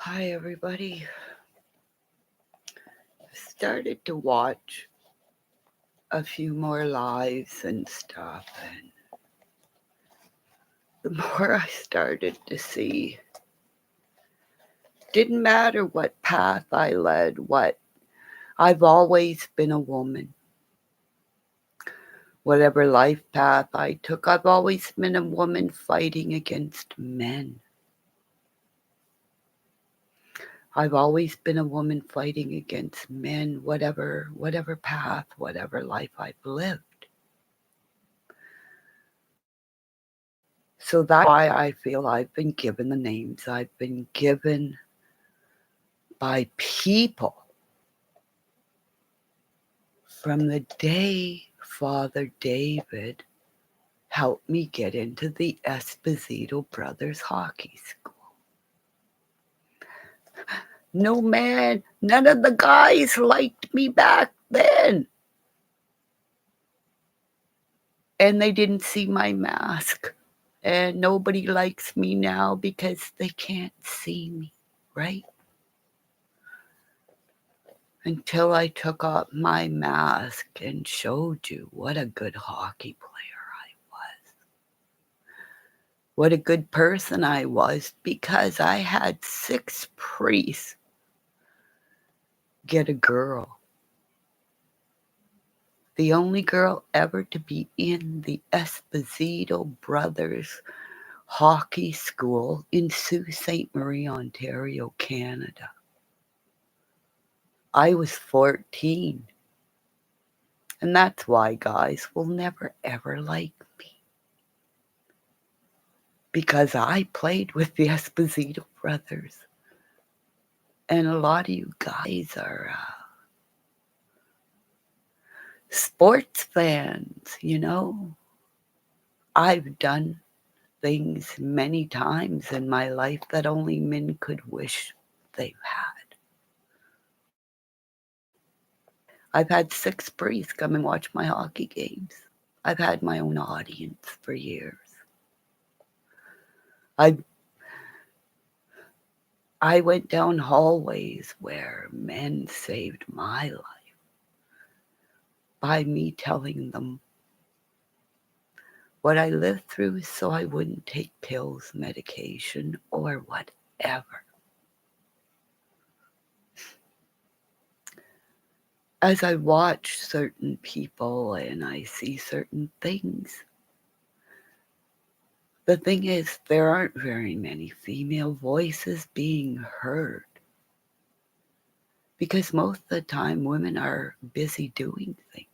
Hi, everybody. Started to watch a few more lives and stuff, and the more I started to see, didn't matter what path I led, I've always been a woman. Whatever life path I took, I've always been a woman fighting against men. I've always been a woman fighting against men, whatever path, whatever life I've lived. So that's why I feel I've been given the names I've been given by people from the day Father David helped me get into the Esposito Brothers Hockey School. No, man, none of the guys liked me back then. And they didn't see my mask. And nobody likes me now because they can't see me, right? Until I took off my mask and showed you what a good hockey player I was. What a good person I was, because I had 6 priests get a girl. The only girl ever to be in the Esposito Brothers Hockey School in Sault Ste. Marie, Ontario, Canada. I was 14. And that's why guys will never ever like me. Because I played with the Esposito brothers. And a lot of you guys are sports fans, you know. I've done things many times in my life that only men could wish they've had. I've had 6 priests come and watch my hockey games. I've had my own audience for years. I went down hallways where men saved my life by me telling them what I lived through so I wouldn't take pills, medication, or whatever. As I watch certain people and I see certain things, the thing is, there aren't very many female voices being heard. Because most of the time, women are busy doing things.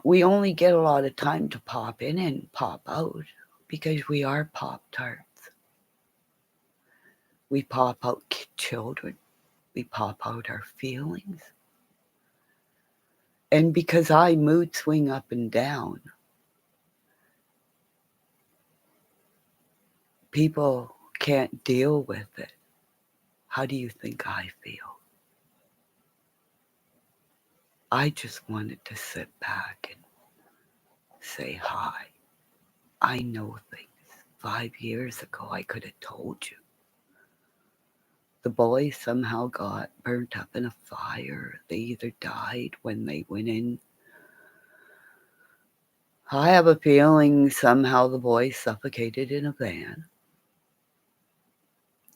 We only get a lot of time to pop in and pop out because we are Pop-Tarts. We pop out children. We pop out our feelings. And because I mood swing up and down, people can't deal with it. How do you think I feel? I just wanted to sit back and say hi. I know things. 5 years ago, I could have told you. The boys somehow got burnt up in a fire. They either died when they went in. I have a feeling somehow the boys suffocated in a van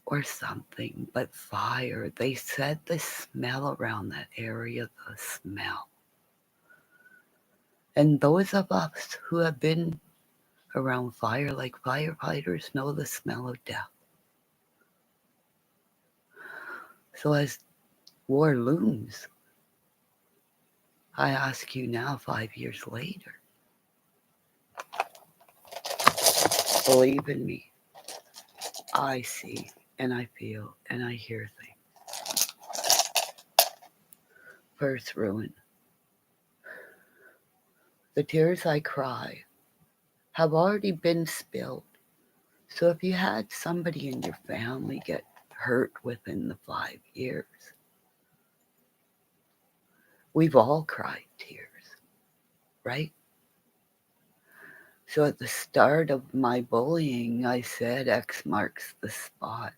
or something, but fire. They said the smell around that area, the smell. And those of us who have been around fire like firefighters know the smell of death. So as war looms, I ask you now, 5 years later, believe in me, I see and I feel and I hear things. First, ruin. The tears I cry have already been spilled. So if you had somebody in your family get hurt within the 5 years, we've all cried tears, right? So at the start of my bullying, I said X marks the spot.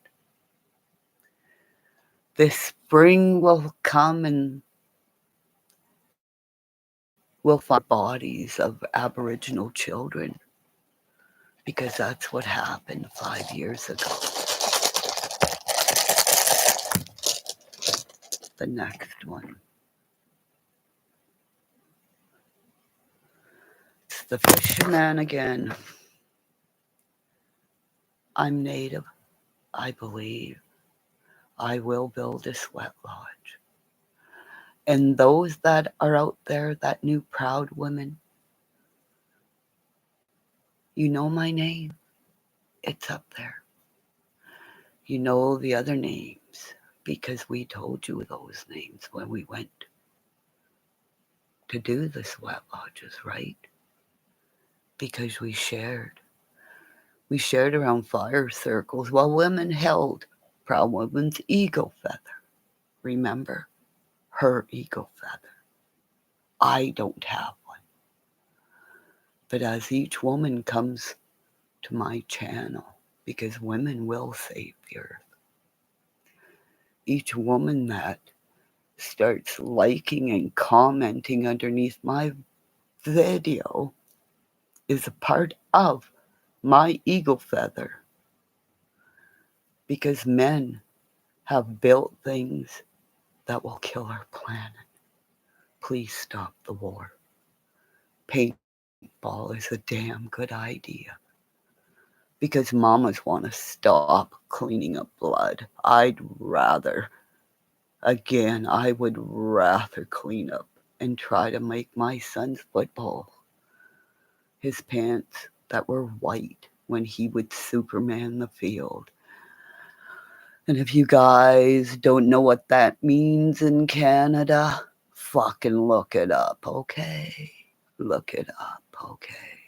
This spring will come and we'll find bodies of Aboriginal children because that's what happened 5 years ago. The next one. It's the fisherman again. I'm native, I believe. I will build a sweat lodge. And those that are out there, that new proud women, you know my name. It's up there. You know the other names because we told you those names when we went to do the sweat lodges, right? Because we shared. We shared around fire circles while women held proud woman's eagle feather. Remember, her eagle feather. I don't have one. But as each woman comes to my channel, because women will save the earth, each woman that starts liking and commenting underneath my video is a part of my eagle feather. Because men have built things that will kill our planet. Please stop the war. Paintball is a damn good idea. Because mamas want to stop cleaning up blood. I would rather clean up and try to make my son's football, his pants that were white when he would Superman the field. And if you guys don't know what that means in Canada, fucking look it up, okay? Look it up, okay?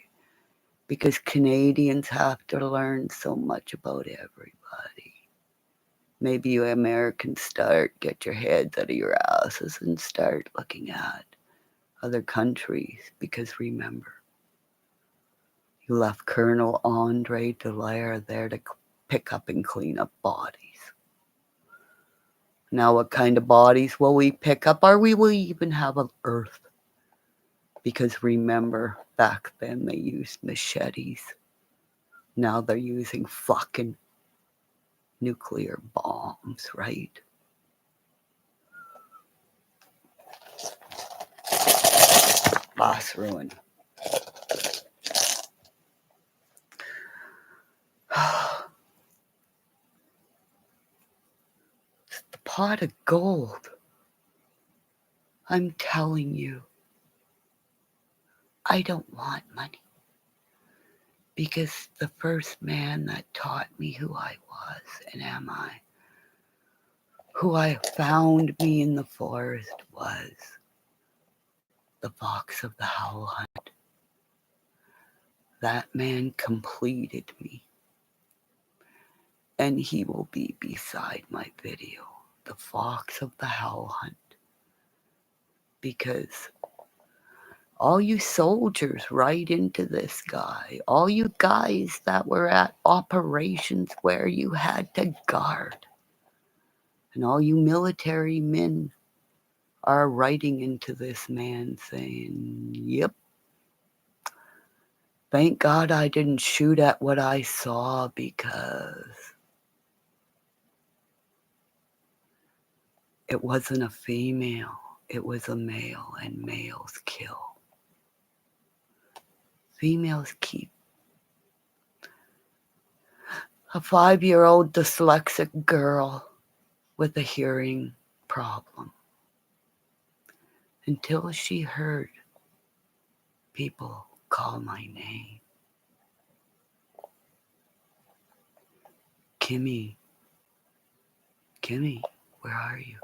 Because Canadians have to learn so much about everybody. Maybe you Americans get your heads out of your asses and start looking at other countries. Because remember, you left Colonel Andre Dallaire there to pick up and clean up bodies. Now what kind of bodies will we pick up? Or we will even have an earth? Because remember, back then they used machetes. Now they're using fucking nuclear bombs, right? Last ruin. It's the pot of gold. I'm telling you, I don't want money. Because the first man that taught me who I was and am I, who I found me in the forest was the fox of the Howl Hunt. That man completed me. And he will be beside my video, the fox of the Howl Hunt. Because all you soldiers right into this guy, all you guys that were at operations where you had to guard, and all you military men are writing into this man saying, yep, thank God I didn't shoot at what I saw because it wasn't a female, it was a male, and males kill. Females keep. A 5-year-old dyslexic girl with a hearing problem. Until she heard people call my name. Kimmy, Kimmy, where are you?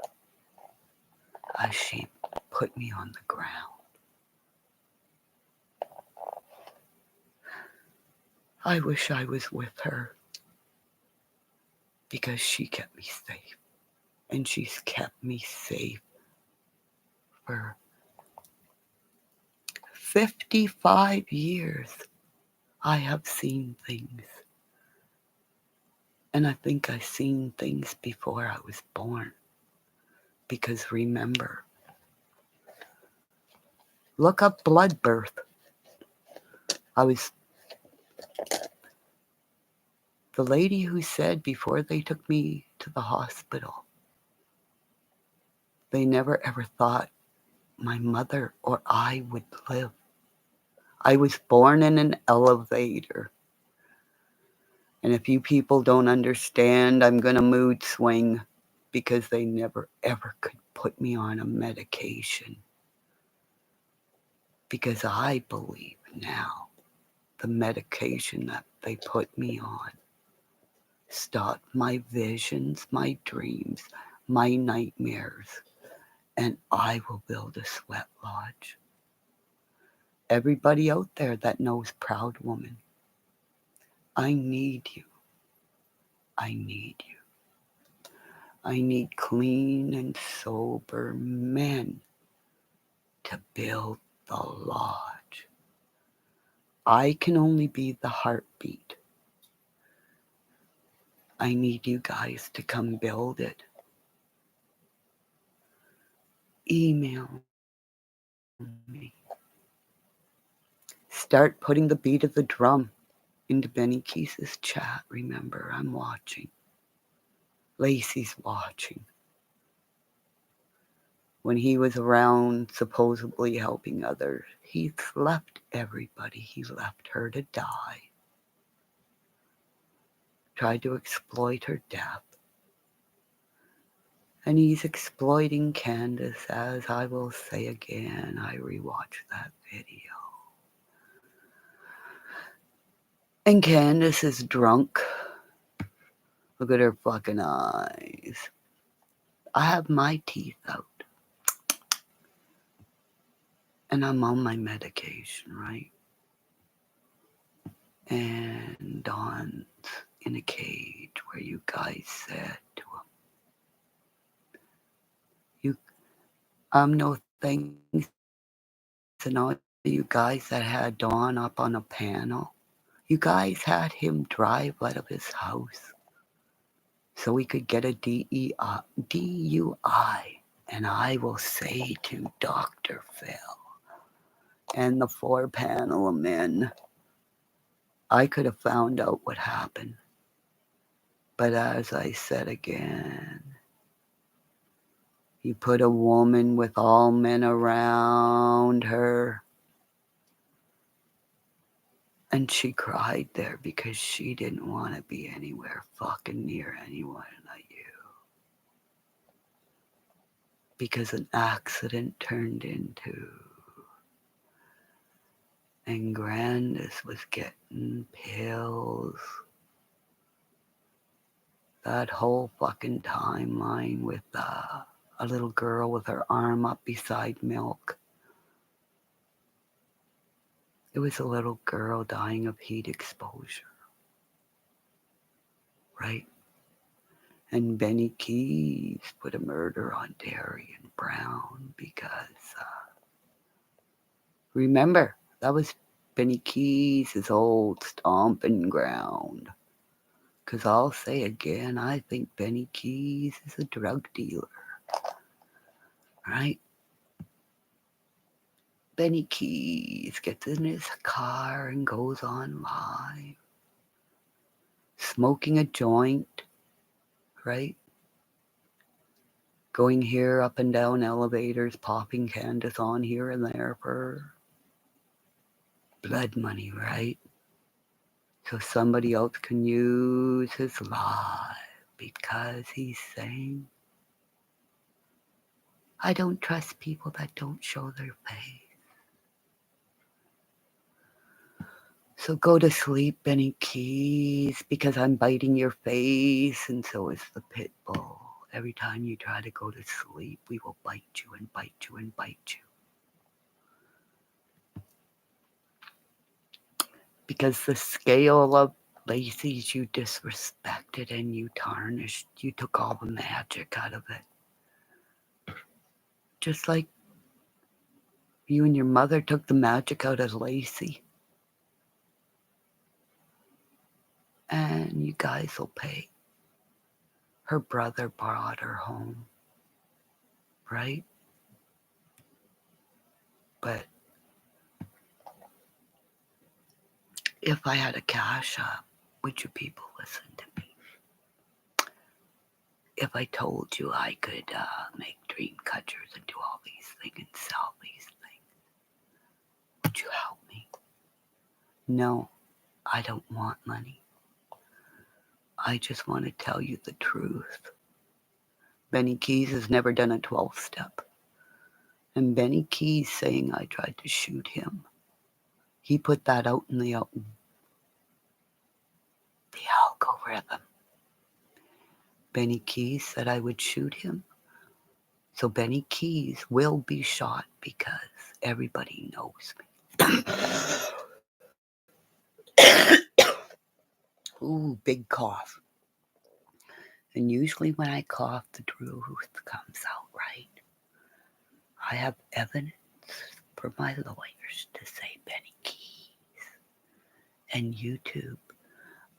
As she put me on the ground. I wish I was with her because she kept me safe. And she's kept me safe for 55 years. I have seen things. And I think I seen things before I was born. Because remember, look up blood birth. The lady who said before they took me to the hospital, they never ever thought my mother or I would live. I was born in an elevator. And if you people don't understand, I'm going to mood swing because they never ever could put me on a medication. Because I believe now the medication that they put me on stopped my visions, my dreams, my nightmares, and I will build a sweat lodge. Everybody out there that knows Proud Woman, I need you. I need you. I need clean and sober men to build the lodge. I can only be the heartbeat. I need you guys to come build it. Email me. Start putting the beat of the drum into Benny Keith's chat. Remember, I'm watching. Lacey's watching. When he was around supposedly helping others, he left everybody. He left her to die. Tried to exploit her death. And he's exploiting Candace, as I will say again. I rewatched that video. And Candace is drunk. Look at her fucking eyes. I have my teeth out. And I'm on my medication, right? And Dawn's in a cage where you guys said to him, no thanks to all you guys that had Dawn up on a panel. You guys had him drive out of his house so he could get a DUI. And I will say to Dr. Phil and the 4 panel of men, I could have found out what happened. But as I said again, you put a woman with all men around her, and she cried there because she didn't want to be anywhere fucking near anyone like you. Because an accident turned into, and Grandis was getting pills. That whole fucking timeline with a little girl with her arm up beside milk. It was a little girl dying of heat exposure. Right? And Benny Keys put a murder on Darian Brown because, remember, that was Benny Keys' old stomping ground. Because I'll say again, I think Benny Keys is a drug dealer. Right? Benny Keys gets in his car and goes on live, smoking a joint, right? Going here up and down elevators, popping Candace on here and there for blood money, right? So somebody else can use his life because he's saying, I don't trust people that don't show their face. So go to sleep, Benny Keys, because I'm biting your face, and so is the pit bull. Every time you try to go to sleep, we will bite you and bite you and bite you. Because the scale of Lacey's you disrespected and you tarnished, you took all the magic out of it. Just like you and your mother took the magic out of Lacey. and you guys will pay. Her brother brought her home, right? But if I had a cash app, would you people listen to me? If I told you I could make dream catchers and do all these things and sell these things, would you help me? No, I don't want money. I just want to tell you the truth. Benny Keys has never done a 12-step. And Benny Keys saying I tried to shoot him. He put that out in the algorithm. Benny Keys said I would shoot him. So Benny Keys will be shot because everybody knows me. Ooh, big cough. And usually when I cough, the truth comes out right. I have evidence for my lawyers to say Benny Keys. And YouTube,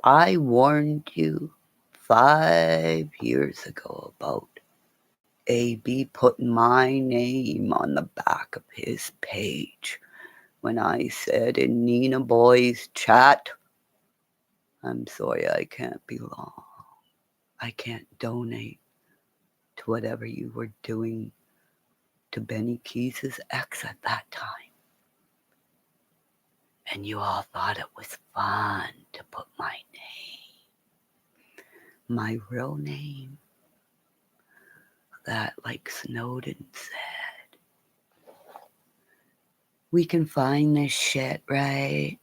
I warned you 5 years ago about AB putting my name on the back of his page when I said in Nina Boy's chat, I'm sorry I can't be long. I can't donate to whatever you were doing to Benny Keys' ex at that time. And you all thought it was fun to put my name, my real name, that, like Snowden said, we can find this shit, right?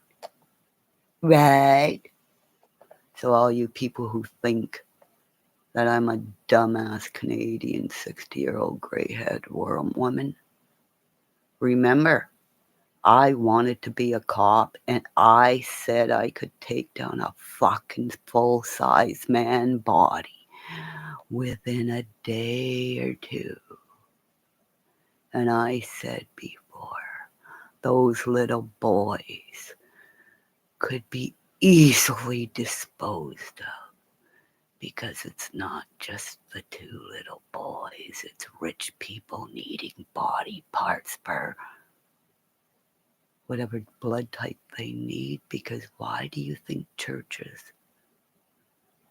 Right? So all you people who think that I'm a dumbass Canadian 60-year-old gray-haired woman, remember, I wanted to be a cop, and I said I could take down a fucking full-size man body within a day or two. And I said before, those little boys could be easily disposed of, because it's not just the two little boys, it's rich people needing body parts for whatever blood type they need. Because why do you think churches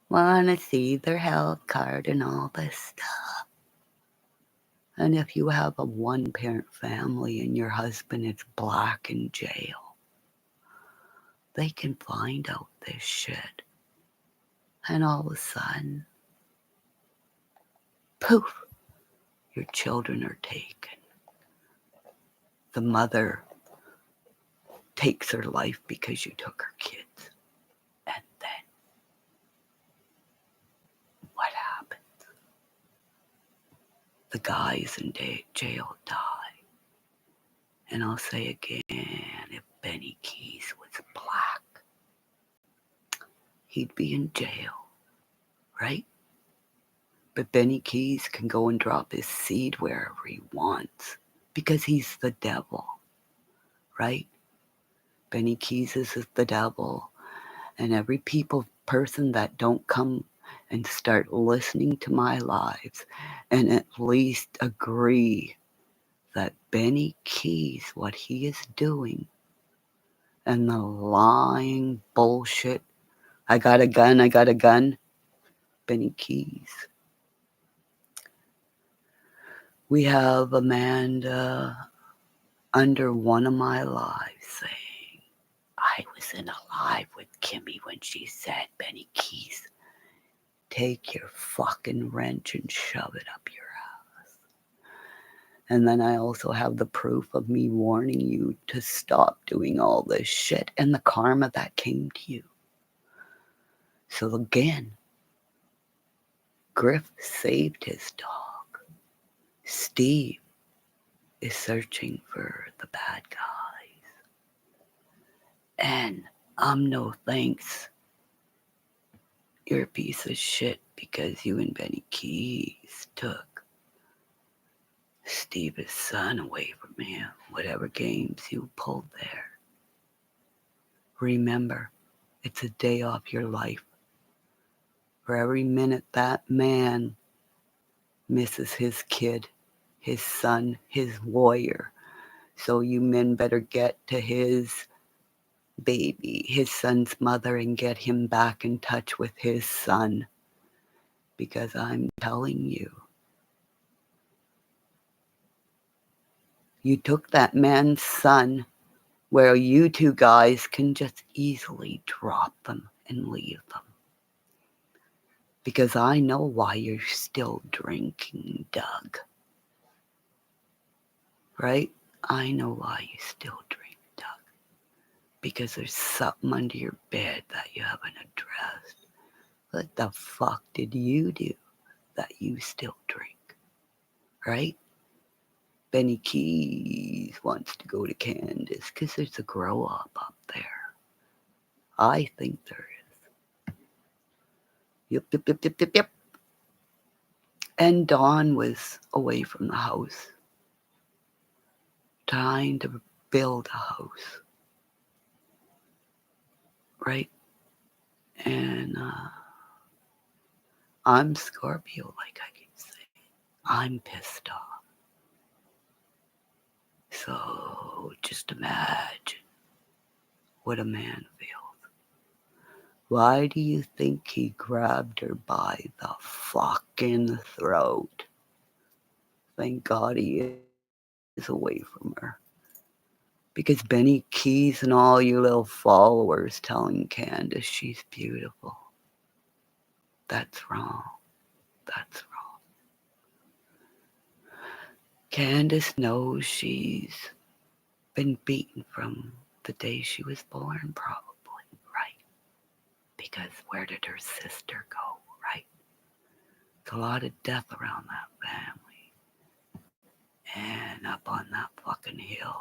want to see their health card and all this stuff? And if you have a one-parent family and your husband is black in jail, they can find out this shit. And all of a sudden, poof, your children are taken. The mother takes her life because you took her kids. And then, what happens? The guys in jail die. And I'll say again, if Benny Keys was black, he'd be in jail, right? But Benny Keys can go and drop his seed wherever he wants because he's the devil, right? Benny Keys is the devil. And every person that don't come and start listening to my lives and at least agree that Benny Keys, what he is doing, and the lying bullshit, I got a gun, Benny Keys. We have Amanda under one of my lives saying, I was in a live with Kimmy when she said, Benny Keys, take your fucking wrench and shove it up your ass. And then I also have the proof of me warning you to stop doing all this shit and the karma that came to you. So again, Griff saved his dog. Steve is searching for the bad guys. And I'm no thanks. You're a piece of shit because you and Benny Keys took Steve's son away from him, whatever games you pulled there. Remember, It's a day off your life. For every minute that man misses his kid, his son, his warrior. So you men better get to his baby, his son's mother, and get him back in touch with his son. Because I'm telling you, you took that man's son where you two guys can just easily drop them and leave them. Because I know why you're still drinking, Doug. Right? I know why you still drink, Doug. Because there's something under your bed that you haven't addressed. What the fuck did you do that you still drink? Right? Benny Keys wants to go to Candace because there's a grow up there. I think there is. Yep. And Dawn was away from the house, trying to build a house. Right? And I'm Scorpio, like I keep saying. I'm pissed off. So just imagine what a man feels. Why do you think he grabbed her by the fucking throat? Thank God he is away from her. Because Benny Keys and all you little followers telling Candace she's beautiful. That's wrong. That's wrong. Candace knows she's been beaten from the day she was born, probably, right? Because where did her sister go, right? There's a lot of death around that family. And up on that fucking hill.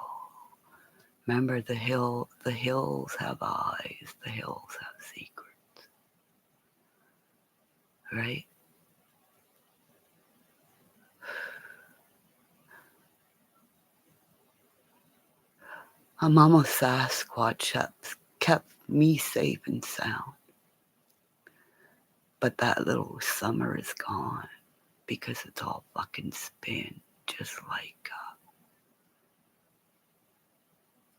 Remember the hills have eyes, the hills have secrets. Right? A mama Sasquatch kept me safe and sound. But that little summer is gone because it's all fucking spin, just like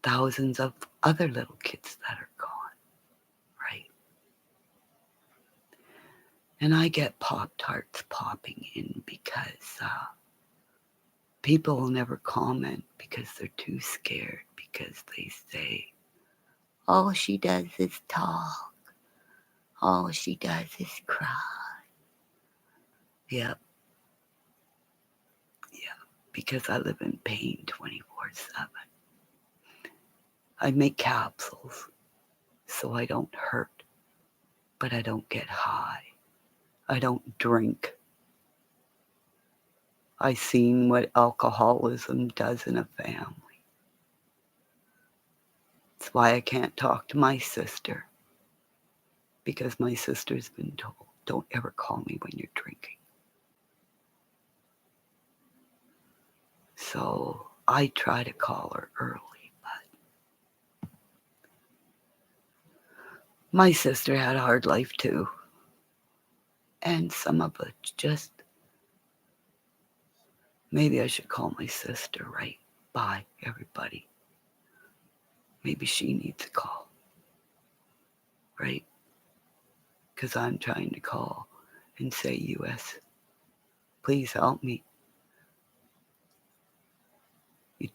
thousands of other little kids that are gone, right? And I get Pop-Tarts popping in because people will never comment because they're too scared, because they say, all she does is talk. All she does is cry. Yep. Because I live in pain 24/7. I make capsules so I don't hurt, but I don't get high. I don't drink. I seen what alcoholism does in a family. That's why I can't talk to my sister, because my sister's been told, don't ever call me when you're drinking. So I try to call her early, but my sister had a hard life too. And some of it just, maybe I should call my sister, right? Bye, everybody. Maybe she needs a call, right? Because I'm trying to call and say, U.S., please help me. You